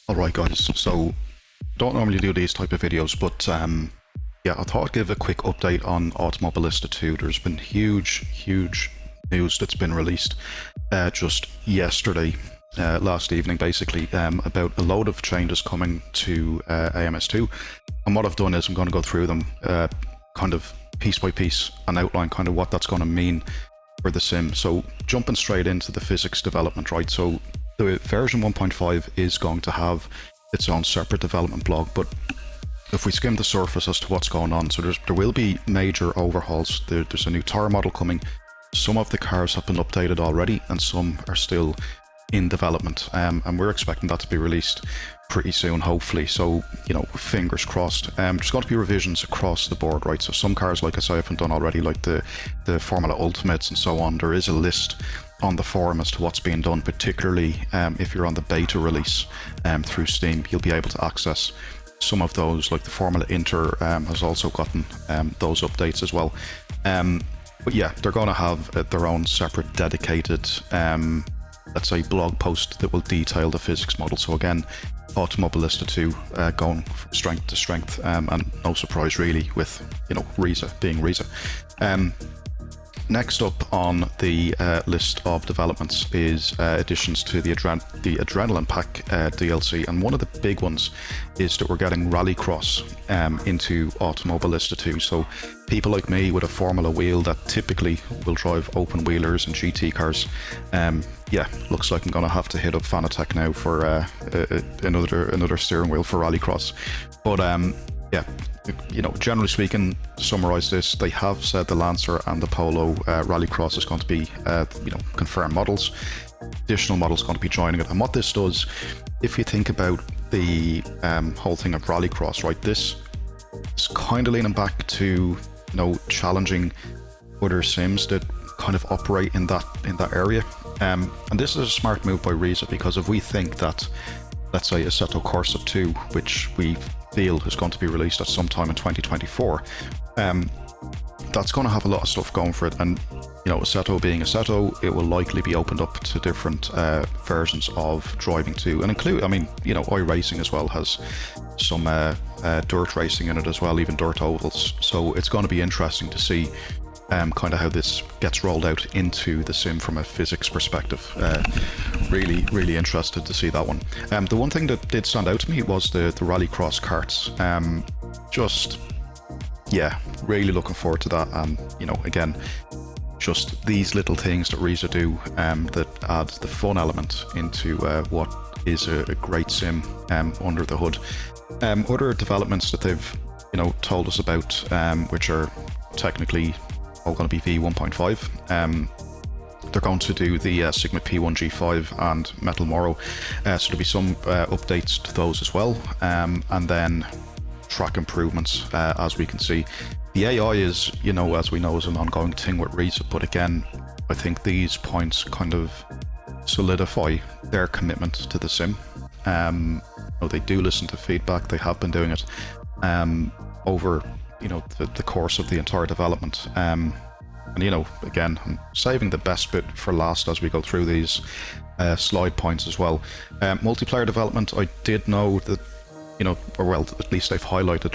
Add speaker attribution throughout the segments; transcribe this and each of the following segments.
Speaker 1: Alright guys, so don't normally do these type of videos, but yeah, I thought I'd give a quick update on Automobilista 2. There's been huge news that's been released just yesterday, last evening basically, about a load of changes coming to AMS2. And what I've done is I'm going to go through them kind of piece by piece and outline kind of what that's going to mean for the sim. So jumping straight into the physics development, right? So the version 1.5 is going to have its own separate development blog, but if we skim the surface as to what's going on, so there will be major overhauls. There's a new tire model coming. Some of the cars have been updated already and some are still in development, and we're expecting that to be released pretty soon, hopefully. So, you know, fingers crossed. There's going to be revisions across the board, right? So some cars, like I say, haven't done already, like the Formula Ultimates and so on. There is a list on the forum as to what's being done, particularly if you're on the beta release through Steam. You'll be able to access some of those, like the Formula Inter has also gotten those updates as well. But yeah, they're going to have their own separate dedicated let's say blog post that will detail the physics model. So again, Automobilista 2 going from strength to strength, and no surprise really with, you know, Riza being Riza. Next up on the list of developments is additions to the Adrenaline Pack DLC, and one of the big ones is that we're getting rallycross into Automobilista 2. So people like me with a Formula wheel that typically will drive open wheelers and GT cars, yeah, looks like I'm gonna have to hit up Fanatec now for another steering wheel for rallycross. But yeah, you know, generally speaking, to summarize this, they have said the Lancer and the Polo rallycross is going to be you know, confirmed models. Additional models going to be joining it. And what this does, if you think about the whole thing of rallycross, right, this is kind of leaning back to, you know, challenging other sims that kind of operate in that area. And this is a smart move by Riza, because if we think that, let's say, Assetto Corsa 2, which we feel is going to be released at some time in 2024, that's going to have a lot of stuff going for it. And, you know, Assetto being Assetto, it will likely be opened up to different versions of driving too, and include, I mean, you know, iRacing as well has some dirt racing in it as well, even dirt ovals. So it's going to be interesting to see kind of how this gets rolled out into the sim from a physics perspective. Really interested to see that one. The one thing that did stand out to me was the rallycross karts. Just, yeah, really looking forward to that. And, you know, again, just these little things that Riza do that add the fun element into what is a great sim under the hood. Other developments that they've, you know, told us about, which are technically all going to be V1.5. They're going to do the Sigma P1G5 and Metal Moro, so there'll be some updates to those as well, and then track improvements, as we can see. The AI is, you know, as we know, is an ongoing thing with Riza, but again, I think these points kind of solidify their commitment to the sim. You know, they do listen to feedback. They have been doing it over, you know, the course of the entire development. And, you know, again, I'm saving the best bit for last as we go through these slide points as well. Multiplayer development, I did know that, you know, or well, at least they've highlighted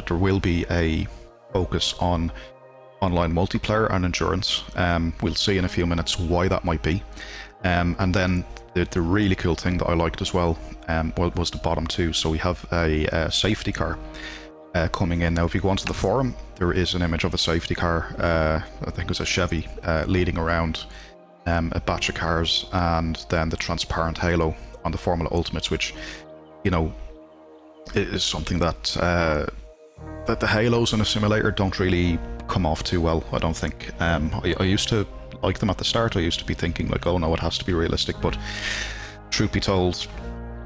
Speaker 1: there will be a focus on online multiplayer and endurance. We'll see in a few minutes why that might be. And then the really cool thing that I liked as well was the bottom two. So we have a safety car coming in. Now, if you go onto the forum, there is an image of a safety car, I think it was a Chevy, leading around a batch of cars, and then the transparent halo on the Formula Ultimates, which, you know, is something that the halos in a simulator don't really come off too well, I don't think. I used to like them at the start. I used to be thinking like, oh no, it has to be realistic, but truth be told,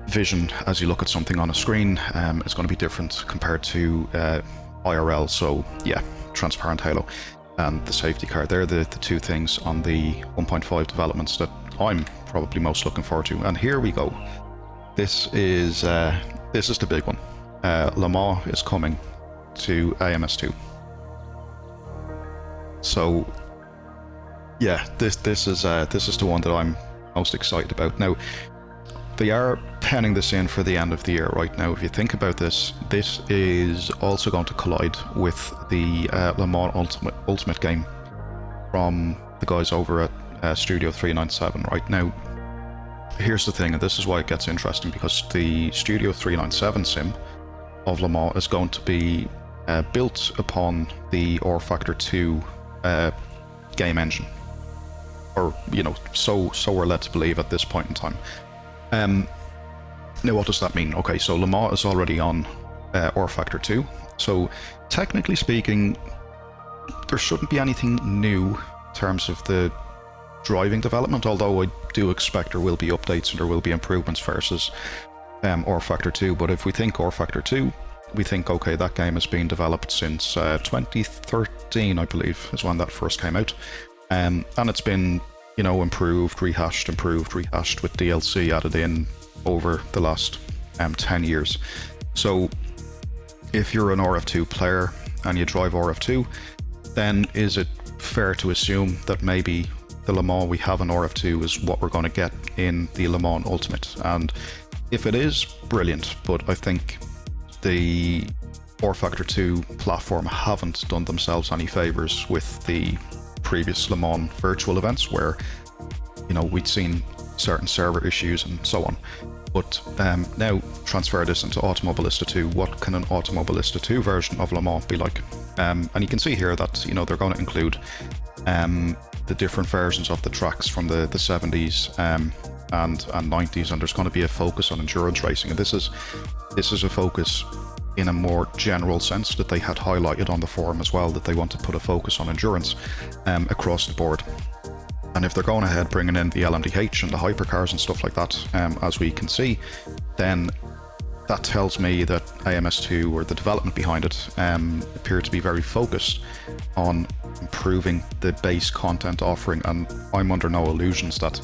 Speaker 1: vision as you look at something on a screen is going to be different compared to IRL. So yeah, transparent halo and the safety car, they're the two things on the 1.5 developments that I'm probably most looking forward to. And here we go. This is the big one. Le Mans is coming to AMS2. So yeah, this is the one that I'm most excited about. Now, they are penning this in for the end of the year right now. If you think about this, this is also going to collide with the Le Mans Ultimate game from the guys over at Studio 397 right now. Here's the thing, and this is why it gets interesting, because the Studio 397 sim of Le Mans is going to be built upon the rFactor 2 game engine, or so we're led to believe at this point in time. Now what does that mean? Okay, so Le Mans is already on rFactor 2, so technically speaking there shouldn't be anything new in terms of the driving development, although I do expect there will be updates and there will be improvements versus rFactor 2. But if we think rFactor 2, we think, okay, that game has been developed since 2013, I believe, is when that first came out. And it's been, improved, rehashed with DLC added in over the last 10 years. So if you're an RF2 player and you drive RF2, then is it fair to assume that maybe the Le Mans we have in RF2 is what we're going to get in the Le Mans Ultimate? And if it is, brilliant, but I think the rFactor 2 platform haven't done themselves any favours with the previous Le Mans virtual events where, we'd seen certain server issues and so on. But now transfer this into Automobilista 2. What can an Automobilista 2 version of Le Mans be like? And you can see here that, they're going to include the different versions of the tracks from the 70s and 90s, and there's going to be a focus on endurance racing. And this is a focus in a more general sense that they had highlighted on the forum as well, that they want to put a focus on endurance across the board. And if they're going ahead bringing in the LMDH and the hypercars and stuff like that, as we can see, then that tells me that AMS2, or the development behind it, appear to be very focused on improving the base content offering. And I'm under no illusions that,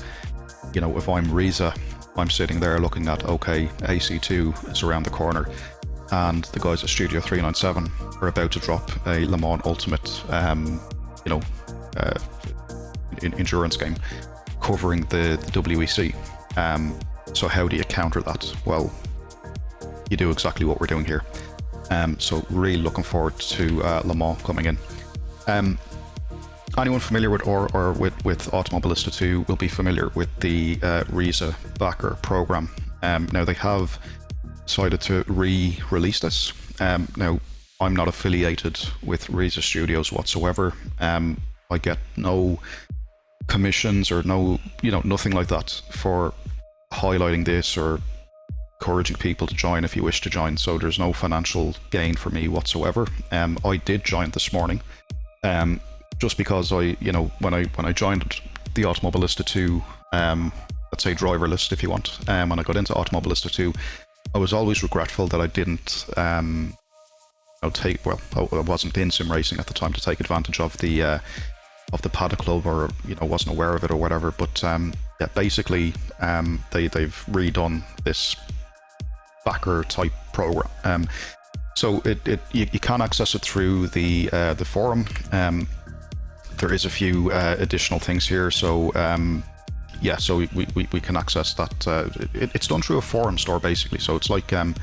Speaker 1: if I'm Riza, I'm sitting there looking at, okay, AC2 is around the corner, and the guys at Studio 397 are about to drop a Le Mans Ultimate, endurance game covering the WEC. So how do you counter that? Well, you do exactly what we're doing here. So really looking forward to Le Mans coming in. Anyone familiar with with Automobilista 2 will be familiar with the Riza backer program. Now they have decided to re-release this. Now I'm not affiliated with Riza Studios whatsoever. I get no commissions or nothing like that for highlighting this or encouraging people to join if you wish to join, so there's no financial gain for me whatsoever. I did join this morning just because when I joined the Automobilista 2 let's say driver list if you want, when I got into Automobilista 2, I was always regretful that I didn't I wasn't in sim racing at the time to take advantage of the Paddock Club, or wasn't aware of it or whatever. But yeah, basically they've redone this backer type program. So you can access it through the forum. There is a few additional things here. So yeah, so we can access that. It's done through a forum store basically. So it's like you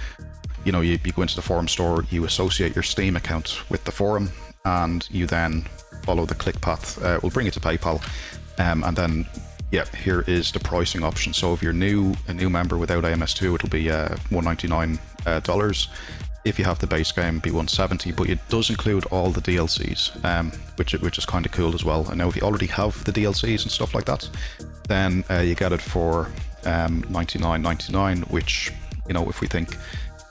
Speaker 1: go into the forum store, you associate your Steam account with the forum, and you then follow the click path. We'll bring it to PayPal, and then yeah, here is the pricing option. So if you're a new member without AMS2, it'll be $199. If you have the base game, be $170, but it does include all the DLCs, which is kind of cool as well. And now if you already have the DLCs and stuff like that, then you get it for $99.99, which if we think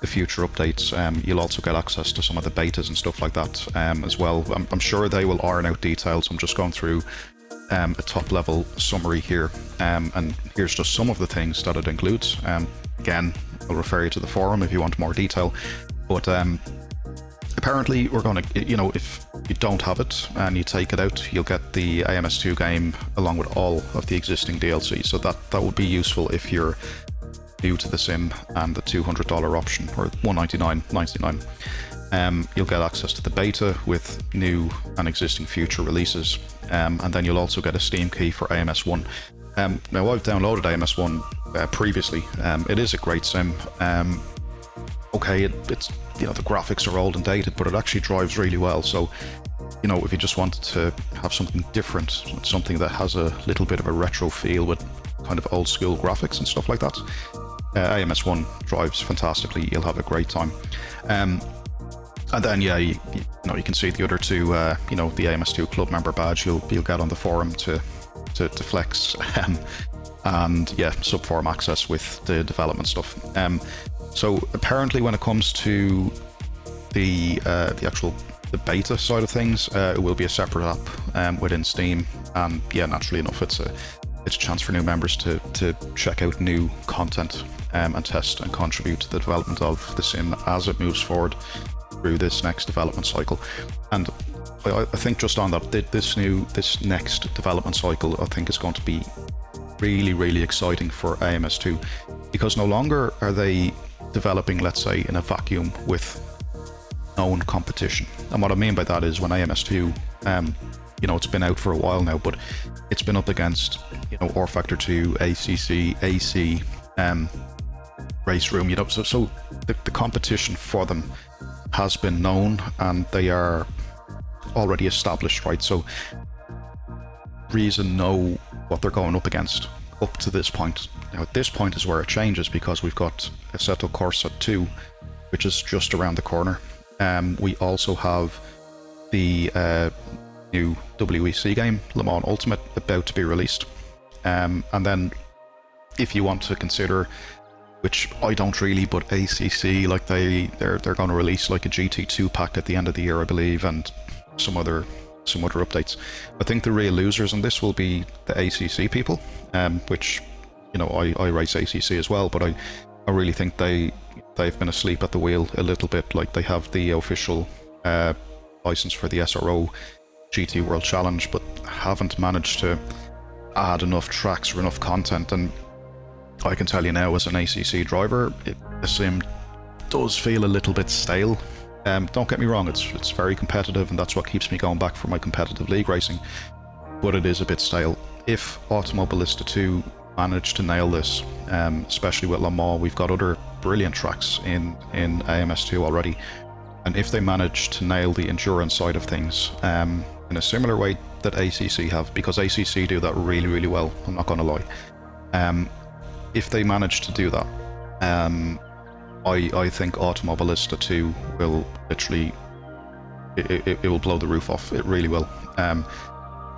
Speaker 1: the future updates, you'll also get access to some of the betas and stuff like that as well. I'm sure they will iron out details. I'm just going through a top level summary here, and here's just some of the things that it includes. Again, I'll refer you to the forum if you want more detail, but apparently we're going to, if you don't have it and you take it out, you'll get the AMS2 game along with all of the existing DLC. So that would be useful if you're new to the sim and the $200 option, or $199.99. You'll get access to the beta with new and existing future releases, and then you'll also get a Steam key for AMS1. Now I've downloaded AMS1 previously. It is a great sim. Okay, it's the graphics are old and dated, but it actually drives really well. So if you just wanted to have something different, something that has a little bit of a retro feel with kind of old school graphics and stuff like that, AMS1 drives fantastically. You'll have a great time. And then you can see the other two, the AMS2 club member badge you'll get on the forum to flex, and yeah, subforum access with the development stuff. So apparently when it comes to the beta side of things, it will be a separate app within Steam, and yeah, naturally enough, it's a chance for new members to check out new content and test and contribute to the development of the sim as it moves forward through this next development cycle. And I think just on that, this next development cycle, I think is going to be really, really exciting for AMS2, because no longer are they developing, let's say, in a vacuum with known competition. And what I mean by that is when AMS2, it's been out for a while now, but it's been up against, R Factor 2, ACC, AC, Race Room, so the competition for them has been known and they are already established, right? So Reason know what they're going up against up to this point. Now at this point is where it changes, because we've got Assetto Corsa 2, which is just around the corner. We also have the new WEC game, Le Mans Ultimate, about to be released. And then if you want to consider, which I don't really, but ACC, like they're going to release like a GT2 pack at the end of the year, I believe, and some other updates. I think the real losers in this will be the ACC people, which I race ACC as well, but I really think they've been asleep at the wheel a little bit. Like, they have the official license for the SRO GT World Challenge, but haven't managed to add enough tracks or enough content. And I can tell you now, as an ACC driver, the sim does feel a little bit stale. Don't get me wrong, it's very competitive, and that's what keeps me going back for my competitive league racing, but it is a bit stale. If Automobilista 2 manage to nail this, especially with Le Mans, we've got other brilliant tracks in AMS2 already, and if they manage to nail the endurance side of things in a similar way that ACC have, because ACC do that really, really well, I'm not going to lie. If they manage to do that, I think Automobilista 2 will literally, it will blow the roof off. It really will. The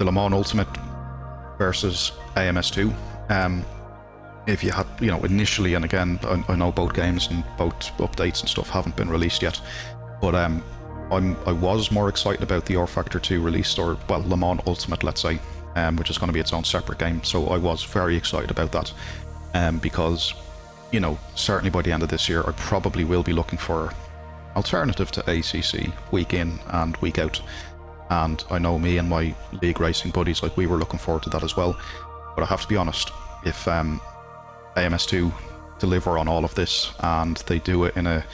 Speaker 1: Le Mans Ultimate versus AMS2. If you had, initially, and again, I know both games and both updates and stuff haven't been released yet, but I was more excited about the R Factor 2 release, or well, Le Mans Ultimate, let's say, which is going to be its own separate game. So I was very excited about that, because certainly by the end of this year, I probably will be looking for alternative to ACC week in and week out. And I know me and my league racing buddies, like, we were looking forward to that as well. But I have to be honest, if AMS2 deliver on all of this and they do it in a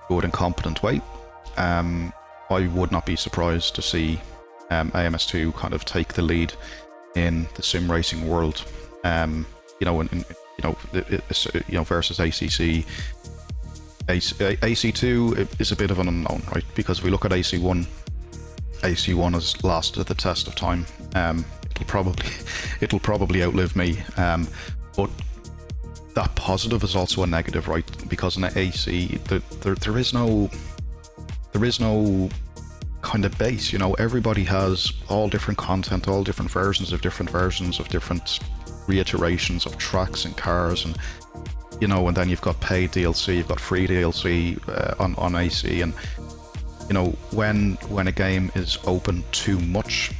Speaker 1: good and competent way, I would not be surprised to see AMS2 kind of take the lead in the sim racing world. Versus ACC. AC2 is a bit of an unknown, right? Because we look at AC1 has lasted the test of time. It'll probably outlive me. But that positive is also a negative, right? Because in the AC, there is no kind of base. Everybody has all different content, all different versions of different reiterations of tracks and cars, and and then you've got paid DLC, you've got free DLC on AC, and when a game is open too much,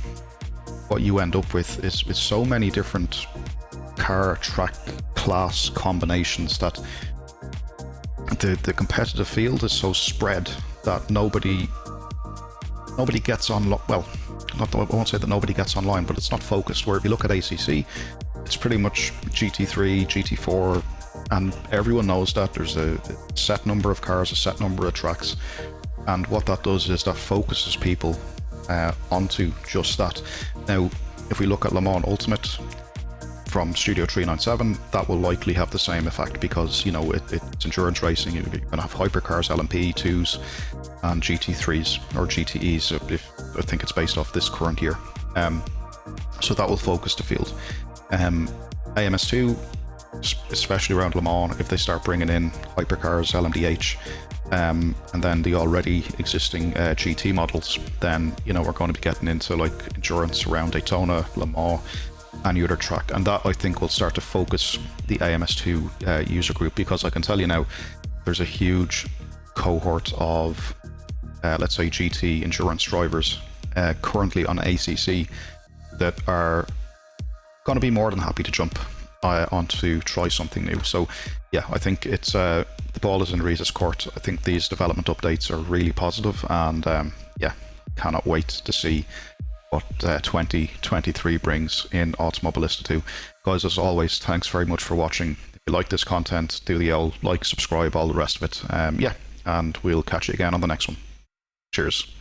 Speaker 1: what you end up with is so many different car track class combinations that the competitive field is so spread that nobody gets on. Well, I won't say that nobody gets online, but it's not focused. Where if you look at ACC, it's pretty much GT3, GT4, and everyone knows that there's a set number of cars, a set number of tracks, and what that does is that focuses people onto just that. Now, if we look at Le Mans Ultimate, from Studio 397, that will likely have the same effect because, you know, it's endurance racing. You're going to have hypercars, LMP2s, and GT3s or GTEs. If I think it's based off this current year. So that will focus the field. AMS2, especially around Le Mans, if they start bringing in hypercars, LMDH, and then the already existing GT models, then, you know, we're going to be getting into like endurance around Daytona, Le Mans, any other track, and that I think will start to focus the AMS2 user group, because I can tell you now there's a huge cohort of let's say GT endurance drivers currently on ACC that are going to be more than happy to jump on to try something new. So yeah, I think it's the ball is in Reese's court. I think these development updates are really positive, and yeah, cannot wait to see what 2023 brings in Automobilista 2. Guys, as always, thanks very much for watching. If you like this content, do the old like, subscribe, all the rest of it. Yeah, and we'll catch you again on the next one. Cheers.